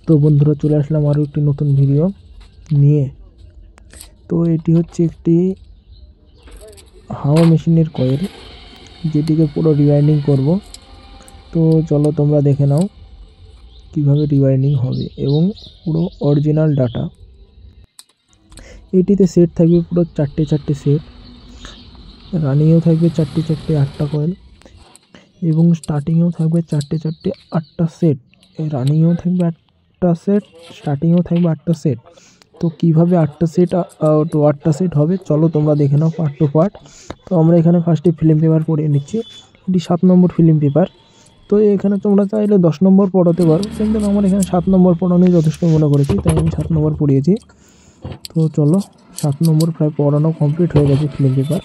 তো বন্ধুরা চলে আসলাম আরও একটি নতুন ভিডিও নিয়ে। তো এটি হচ্ছে একটি হাওয়া মেশিনের কয়েল, যেটিকে পুরো রিওয়াইন্ডিং করব। তো চলো তোমরা দেখে নাও কিভাবে রিওয়াইন্ডিং হবে এবং পুরো অরিজিনাল ডাটা। এটিতে সেট থাকবে পুরো চারটে সেট, রানিংয়েও থাকবে চারটে 8টা কয়েল এবং স্টার্টিংয়েও থাকবে চারটে 8টা সেট। রানিংয়েও থাকবে 8টা সেট, স্টার্টিংয়েও থাকবে 8টা সেট। তো কীভাবে 8টা সেট হবে চলো তোমরা দেখে নাও পার্ট টু পার্ট। তো আমরা এখানে ফার্স্টে ফিল্ম পেপার পড়িয়ে নিচ্ছি। এটি 7 নম্বর ফিল্ম পেপার। তো এখানে তোমরা চাইলে 10 নম্বর পড়াতে পারো, কিন্তু আমার এখানে 7 নম্বর পড়ানোই যথেষ্ট মনে করেছি, তাই আমি 7 নম্বর পড়িয়েছি। তো চলো 7 নম্বর প্রায় পড়ানো কমপ্লিট হয়ে গেছে ফিল্ম পেপার।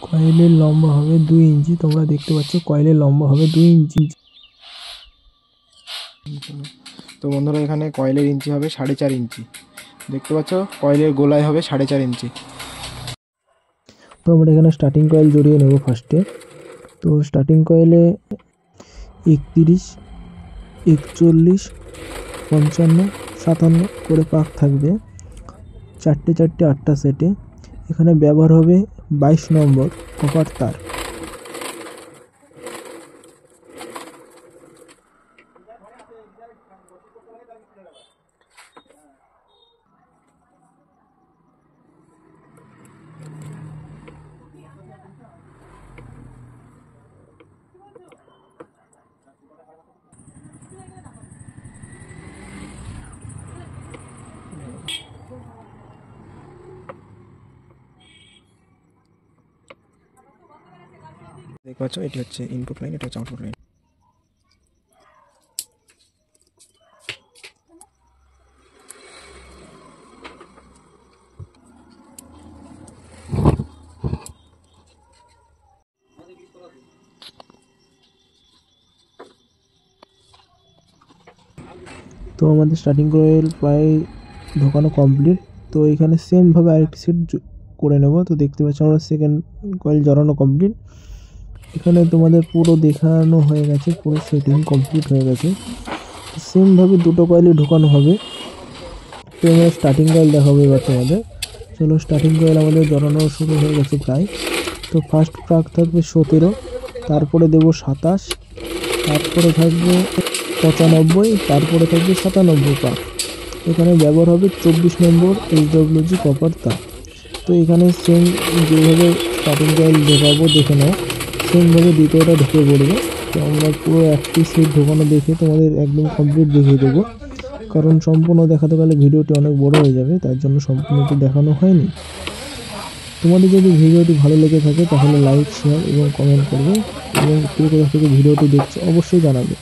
কয়েলের লম্বা হবে 2 ইঞ্চি। তোমরা দেখতে পাচ্ছ কয়েলের লম্বা হবে 2 ইঞ্চি। তো বন্ধুরা এখানে কয়েলের ইঞ্চি হবে 4.5 ইঞ্চি। দেখতে পাচ্ছ কয়েলের গোলায় হবে 4.5 ইঞ্চি। তো আমরা এখানে স্টার্টিং কয়েল জড়িয়ে নেব ফার্স্টে। তো স্টার্টিং কয়েলে 31, 41, 55, 57 করে পাক থাকবে চারটে 8টা সেটে। এখানে ব্যবহার হবে 22 নম্বর কপার তার। দেখতে পাচ্ছ এটি হচ্ছে ইনপুট লাইন, এটা হচ্ছে আউটপুট লাইন। তো আমাদের স্টার্টিং কয়েল প্রায় ঢোকানো কমপ্লিট। তো এখানে সেমভাবে আরেকটি সেট করে নেব। তো দেখতে পাচ্ছ আমরা সেকেন্ড কয়েল জড়ানো কমপ্লিট। এখানে তোমাদের পুরো দেখানো হয়ে গেছে, পুরো সেটিং কমপ্লিট হয়ে গেছে। সেমভাবে দুটো কয়েলই ঢোকানো হবে। তো আমরা স্টার্টিং কয়েল দেখাবো এবার তোমাদের। চলো স্টার্টিং কয়েল আমাদের জড়ানো শুরু হয়ে গেছে প্রায়। তো ফার্স্ট পাক থাকবে 17, তারপরে দেবো 27, তারপরে থাকবে 95, তারপরে থাকবে 97 পাক। এখানে ব্যবহার হবে 24 নম্বর HWG কপার তার। তো এখানে সেম যেভাবে স্টার্টিং কয়েল ঢোকাবো দেখে নাও, সেমভাবে দ্বিতীয়টা ঢুকে পড়বে। তো আমরা পুরো একটি সেট ঢোকানো দেখে তোমাদের একদম কমপ্লিট দেখিয়ে দেবো, কারণ সম্পূর্ণ দেখাতে গেলে ভিডিওটি অনেক বড় হয়ে যাবে, তার জন্য সম্পূর্ণটি দেখানো হয়নি। তোমাদের যদি ভিডিওটি ভালো লেগে থাকে তাহলে লাইক, শেয়ার এবং কমেন্ট করবে, এবং কে কোথা থেকে ভিডিওটি দেখছো অবশ্যই জানাবে।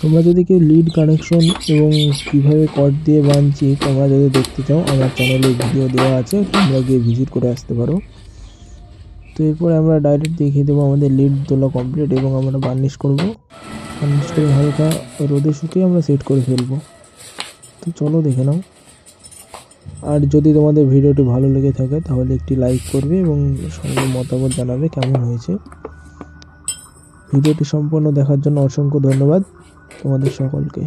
তোমরা যদি কেউ লিড কানেকশন এবং কীভাবে কর্ড দিয়ে বানছি তোমরা যদি দেখতে চাও, আমার চ্যানেলে ভিডিও দেওয়া আছে, তোমরা গিয়ে ভিজিট করে আসতে পারো। তো এরপরে আমরা ডাইরেক্ট দেখিয়ে দেবো আমাদের লিড তোলা কমপ্লিট এবং আমরা বার্নিশ করব। বার্নিশ করে হালকা রোদে শুকিয়ে আমরা সেট করে ফেলবো। তো চলো দেখে নাও। আর যদি তোমাদের ভিডিওটি ভালো লেগে থাকে তাহলে একটি লাইক করবে এবং সঙ্গে মতামত জানাবে কেমন হয়েছে। ভিডিওটি সম্পূর্ণ দেখার জন্য অসংখ্য ধন্যবাদ তোমাদের সকলকে।